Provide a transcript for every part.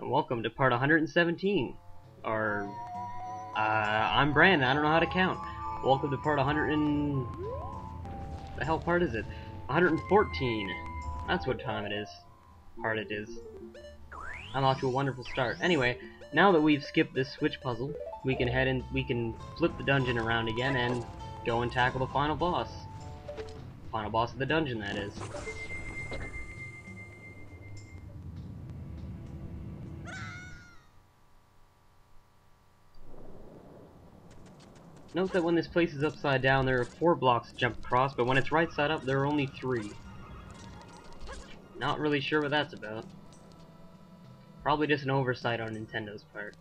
Welcome to part 117. Or, I'm Brandon, I don't know how to count. Welcome to part 100 and... the hell part is it? 114. That's what time it is. Part it is. I'm off to a wonderful start. Anyway, now that we've skipped this switch puzzle, we can head in, we can flip the dungeon around again and go and tackle the final boss. Final boss of the dungeon, that is. Note that when this place is upside down, there are 4 blocks to jump across, but when it's right side up, there are only 3. Not really sure what that's about. Probably just an oversight on Nintendo's part.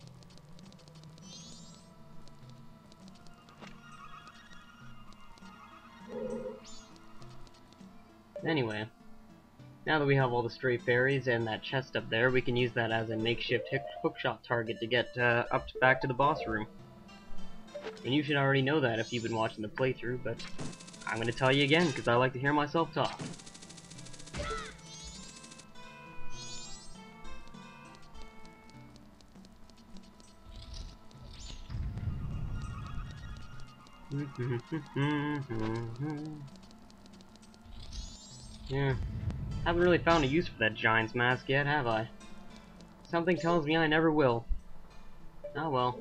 Anyway, now that we have all the stray fairies and that chest up there, we can use that as a makeshift hookshot target to get back to the boss room. And you should already know that if you've been watching the playthrough, but I'm going to tell you again because I like to hear myself talk. Yeah, haven't really found a use for that giant's mask yet, have I? Something tells me I never will. Oh well.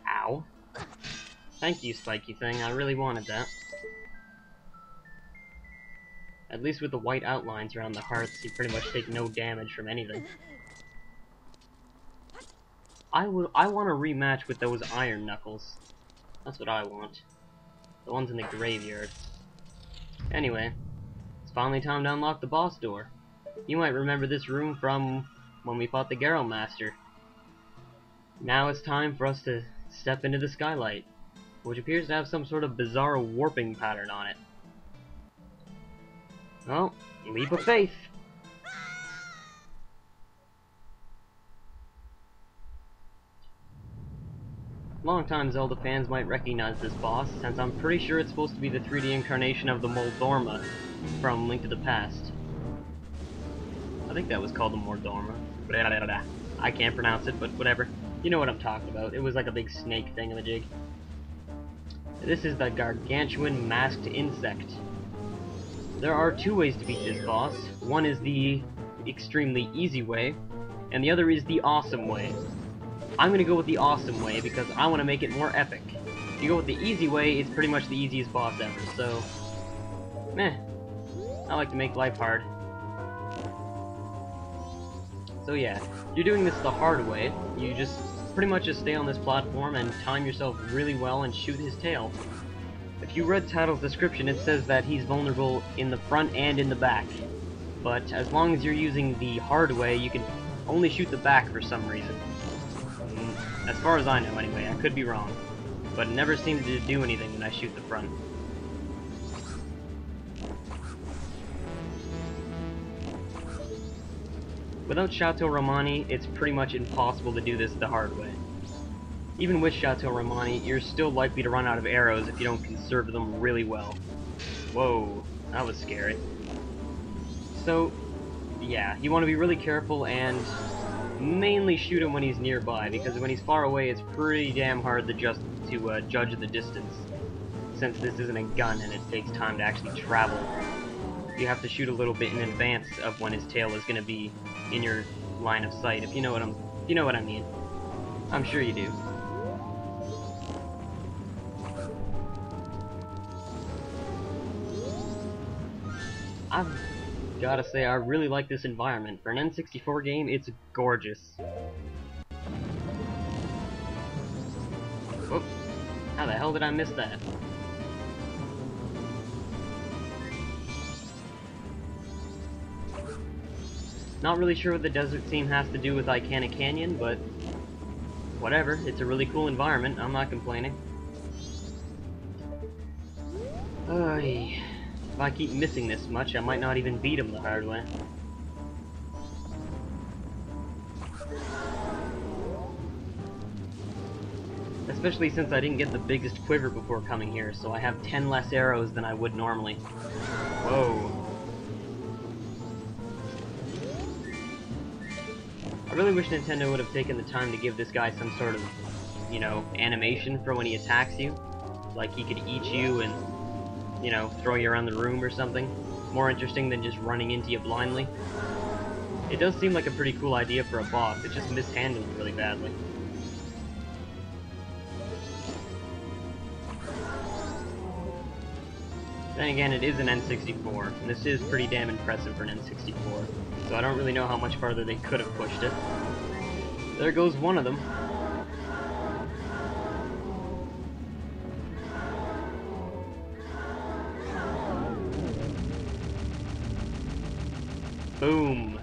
Ow. Thank you, spiky thing. I really wanted that. At least with the white outlines around the hearts, you pretty much take no damage from anything. I want a rematch with those iron knuckles. That's what I want. The ones in the graveyard. Anyway, it's finally time to unlock the boss door. You might remember this room from when we fought the Garrow Master. Now it's time for us to step into the skylight, which appears to have some sort of bizarre warping pattern on it. Well, leap of faith. Longtime Zelda fans might recognize this boss, since I'm pretty sure it's supposed to be the 3D incarnation of the Moldorma from Link to the Past. I think that was called the Moldorma. I can't pronounce it, but whatever. You know what I'm talking about. It was like a big snake thingamajig. This is the gargantuan masked insect. There are 2 ways to beat this boss. One is the extremely easy way, and the other is the awesome way. I'm gonna go with the awesome way because I want to make it more epic. If you go with the easy way, it's pretty much the easiest boss ever, so... meh. I like to make life hard. So yeah, you're doing this the hard way. You just pretty much just stay on this platform and time yourself really well and shoot his tail. If you read Tattle's description, it says that he's vulnerable in the front and in the back. But as long as you're using the hard way, you can only shoot the back for some reason. As far as I know anyway, I could be wrong. But it never seemed to do anything when I shoot the front. Without Chateau Romani, it's pretty much impossible to do this the hard way. Even with Chateau Romani, you're still likely to run out of arrows if you don't conserve them really well. Whoa, that was scary. So, yeah, you want to be really careful and mainly shoot him when he's nearby, because when he's far away it's pretty damn hard to judge the distance, since this isn't a gun and it takes time to actually travel. You have to shoot a little bit in advance of when his tail is going to be in your line of sight, if you know what I mean. I'm sure you do. I've gotta say, I really like this environment. For an N64 game, it's gorgeous. Whoops. How the hell did I miss that? Not really sure what the desert scene has to do with Icana Canyon, but whatever. It's a really cool environment. I'm not complaining. If I keep missing this much, I might not even beat him the hard way. Especially since I didn't get the biggest quiver before coming here, so I have 10 less arrows than I would normally. Whoa. I really wish Nintendo would have taken the time to give this guy some sort of, you know, animation for when he attacks you. Like he could eat you and, you know, throw you around the room or something. More interesting than just running into you blindly. It does seem like a pretty cool idea for a boss, it just mishandled really badly. Then again, it is an N64, and this is pretty damn impressive for an N64, so I don't really know how much farther they could have pushed it. There goes one of them. Boom.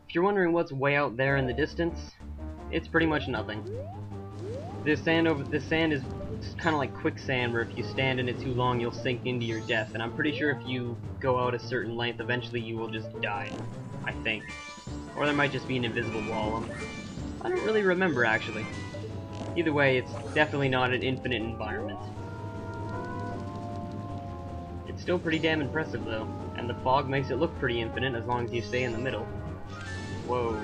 If you're wondering what's way out there in the distance, it's pretty much nothing. This sand is kind of like quicksand, where if you stand in it too long, you'll sink into your death. And I'm pretty sure if you go out a certain length, eventually you will just die. I think. Or there might just be an invisible wall. I don't really remember, actually. Either way, it's definitely not an infinite environment. It's still pretty damn impressive, though. And the fog makes it look pretty infinite as long as you stay in the middle. Whoa.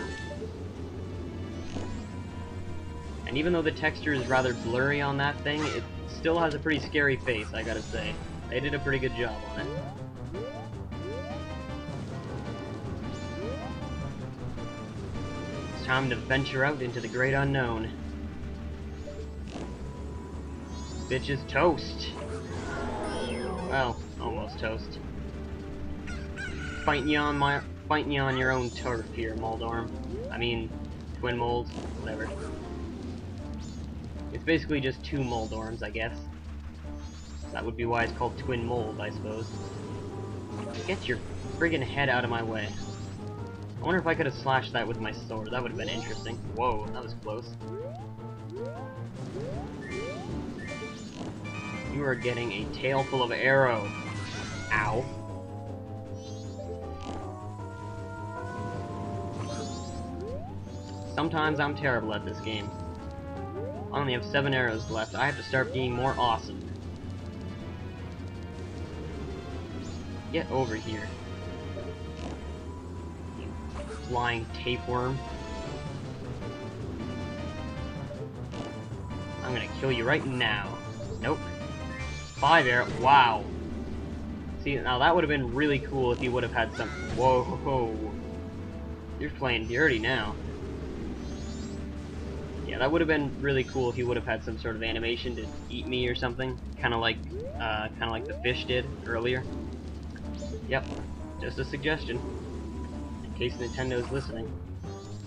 And even though the texture is rather blurry on that thing, it still has a pretty scary face, I gotta say. They did a pretty good job on it. It's time to venture out into the great unknown. Bitch is toast. Well, almost toast. Fighting you on your own turf here, Moldorm. I mean, Twin Mold, whatever. It's basically just two Moldorms, I guess. That would be why it's called Twin Mold, I suppose. Get your friggin' head out of my way. I wonder if I could have slashed that with my sword. That would have been interesting. Whoa, that was close. You are getting a tail full of arrow. Ow. Sometimes I'm terrible at this game. I only have 7 arrows left. I have to start being more awesome. Get over here. You flying tapeworm. I'm gonna kill you right now. Nope. 5 arrows. Wow. See, now that would have been really cool if you would have had some... Whoa. You're playing dirty now. Yeah, that would have been really cool if you would have had some sort of animation to eat me or something, kind of like the fish did earlier. Yep, just a suggestion, in case Nintendo's listening.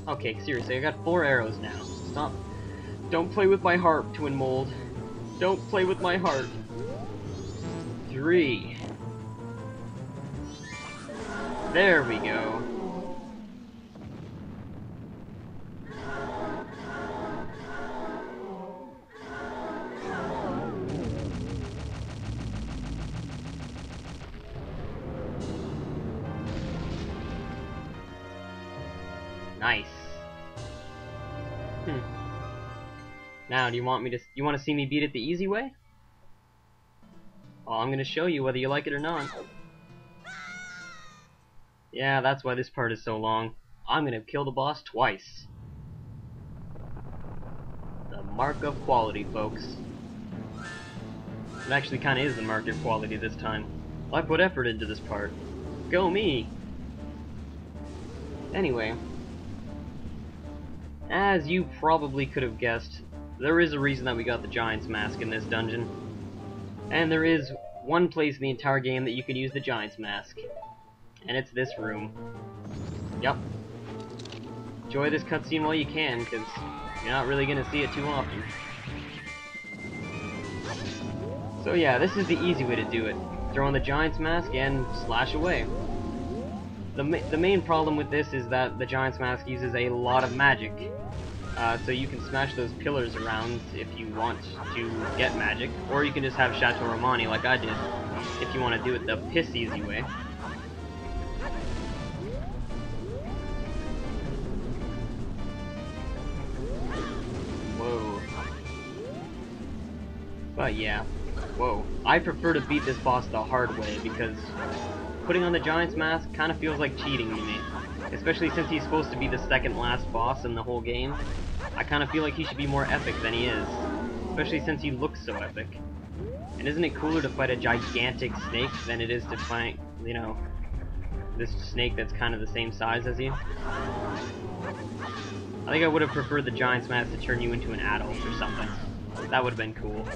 Okay, seriously, I got 4 arrows now. Stop. Don't play with my heart, Twin Mold. Don't play with my heart. 3. There we go. Nice. Now, do you want to see me beat it the easy way? Well, I'm gonna show you whether you like it or not. Yeah, that's why this part is so long. I'm gonna kill the boss twice. The mark of quality, folks. It actually kinda is the mark of quality this time. I put effort into this part. Go me! Anyway. As you probably could have guessed, there is a reason that we got the Giant's Mask in this dungeon. And there is one place in the entire game that you can use the Giant's Mask. And it's this room. Yep. Enjoy this cutscene while you can, because you're not really going to see it too often. So yeah, this is the easy way to do it. Throw on the Giant's Mask and slash away. The main problem with this is that the Giant's Mask uses a lot of magic. So you can smash those pillars around if you want to get magic, or you can just have Chateau Romani like I did, if you want to do it the piss easy way. But yeah. Whoa. I prefer to beat this boss the hard way, because putting on the Giant's Mask kind of feels like cheating to me. Especially since he's supposed to be the second last boss in the whole game. I kind of feel like he should be more epic than he is. Especially since he looks so epic. And isn't it cooler to fight a gigantic snake than it is to fight, you know, this snake that's kind of the same size as you? I think I would have preferred the Giant's Mask to turn you into an adult or something. That would have been cool.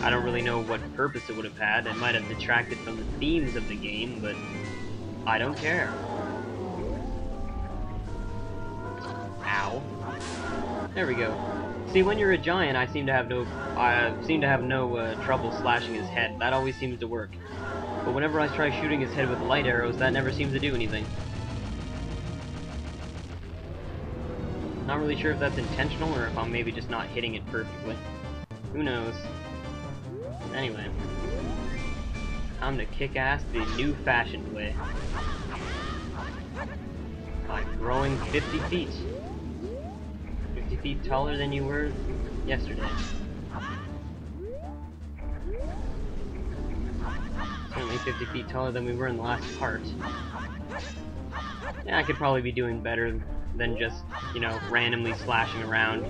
I don't really know what purpose it would have had. It might have detracted from the themes of the game, but I don't care. Ow. There we go. See, when you're a giant, I seem to have no trouble slashing his head. That always seems to work. But whenever I try shooting his head with light arrows, that never seems to do anything. Not really sure if that's intentional or if I'm maybe just not hitting it perfectly. Who knows? Anyway. Time to kick ass the new-fashioned way. By growing 50 feet. 50 feet taller than you were yesterday. Certainly 50 feet taller than we were in the last part. Yeah, I could probably be doing better than just, you know, randomly slashing around,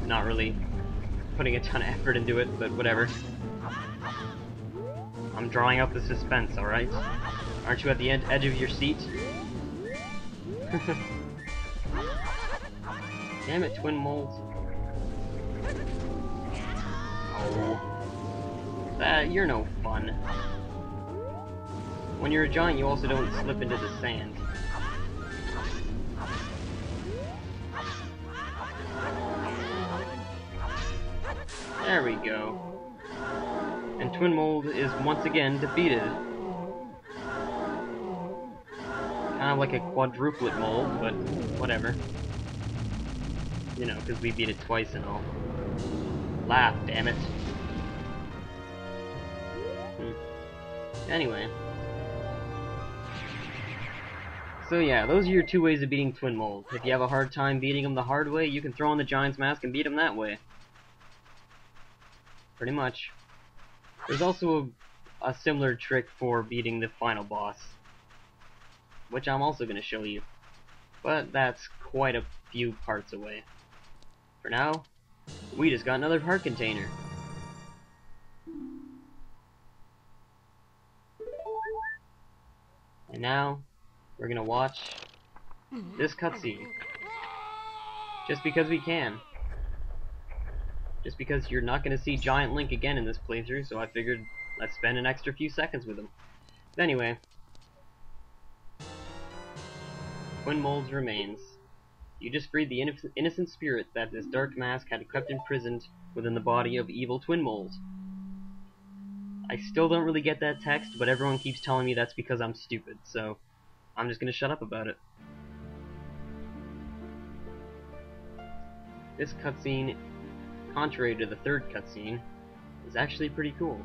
not really putting a ton of effort into it, but whatever. I'm drawing out the suspense, alright? Aren't you at the edge of your seat? Damn it, twin molds. Oh. You're no fun. When you're a giant, you also don't slip into the sand. There we go. And Twin Mold is once again defeated. Kind of like a quadruplet mold, but whatever. You know, because we beat it twice and all. Laugh, damn it. Anyway. So yeah, those are your two ways of beating Twin Mold. If you have a hard time beating him the hard way, you can throw on the Giant's Mask and beat him that way. Pretty much. There's also a similar trick for beating the final boss, which I'm also going to show you. But that's quite a few parts away. For now, we just got another heart container. And now, we're gonna watch this cutscene. Just because we can. Just because you're not gonna see Giant Link again in this playthrough, so I figured let's spend an extra few seconds with him. But anyway. Twin Mold's remains. You just freed the innocent spirit that this dark mask had kept imprisoned within the body of evil Twin Mold. I still don't really get that text, but everyone keeps telling me that's because I'm stupid, so I'm just gonna shut up about it. This cutscene, contrary to the third cutscene, is actually pretty cool.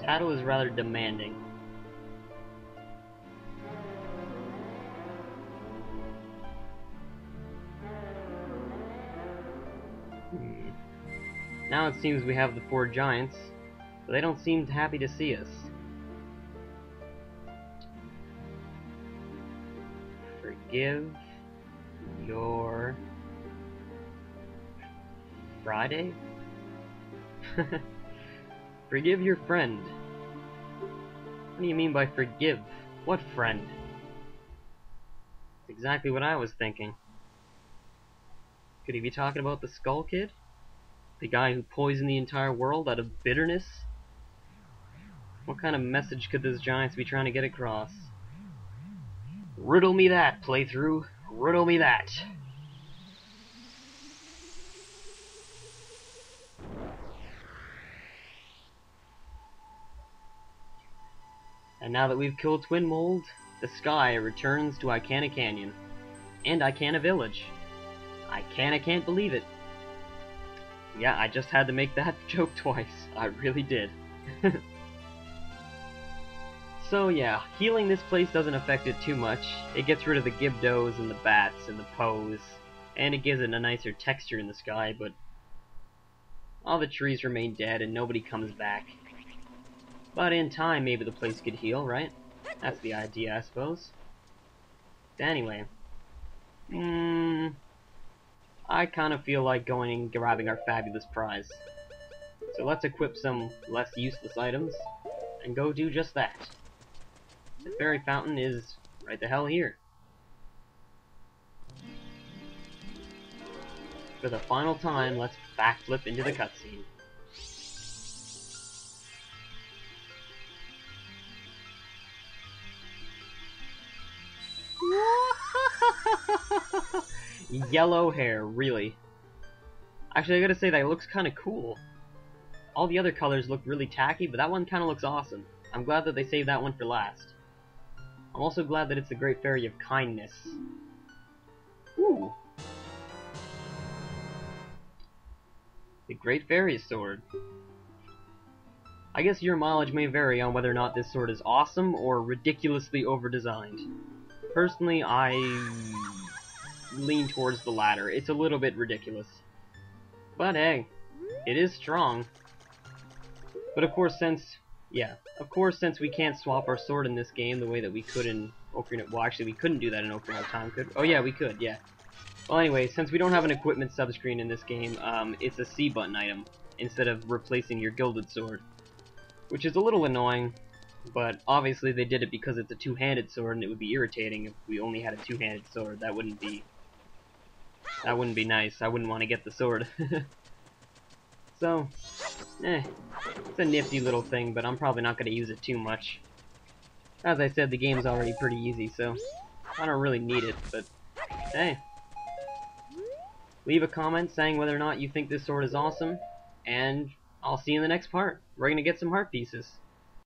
Tattle is rather demanding. Now it seems we have the 4 giants, but they don't seem happy to see us. Forgive your Friday? Forgive your friend. What do you mean by forgive? What friend? That's exactly what I was thinking. Could he be talking about the Skull Kid? The guy who poisoned the entire world out of bitterness? What kind of message could those giants be trying to get across? Riddle me that, playthrough. Riddle me that. And now that we've killed Twin Mold, the sky returns to Icana Canyon. And Icana Village. I can't believe it. Yeah, I just had to make that joke twice. I really did. So yeah, healing this place doesn't affect it too much. It gets rid of the Gibdos and the bats and the Poes, and it gives it a nicer texture in the sky, but all the trees remain dead and nobody comes back. But in time, maybe the place could heal, right? That's the idea, I suppose. Anyway, I kind of feel like going and grabbing our fabulous prize. So let's equip some less useless items, and go do just that. The fairy fountain is right the hell here. For the final time, let's backflip into the cutscene. Yellow hair, really. Actually, I gotta say that looks kinda cool. All the other colors look really tacky, but that one kinda looks awesome. I'm glad that they saved that one for last. I'm also glad that it's the Great Fairy of Kindness. Ooh. The Great Fairy's Sword. I guess your mileage may vary on whether or not this sword is awesome or ridiculously over-designed. Personally, I lean towards the latter. It's a little bit ridiculous. But hey, it is strong. But of course, since we can't swap our sword in this game the way that we could in Ocarina... Well, actually, we couldn't do that in Ocarina of Time, could we? Oh yeah, we could, yeah. Well, anyway, since we don't have an equipment subscreen in this game, it's a C button item, instead of replacing your gilded sword. Which is a little annoying, but obviously they did it because it's a two-handed sword, and it would be irritating if we only had a two-handed sword. That wouldn't be nice. I wouldn't want to get the sword. So, it's a nifty little thing, but I'm probably not going to use it too much. As I said, the game's already pretty easy, so I don't really need it, but hey. Leave a comment saying whether or not you think this sword is awesome, and I'll see you in the next part. We're going to get some heart pieces.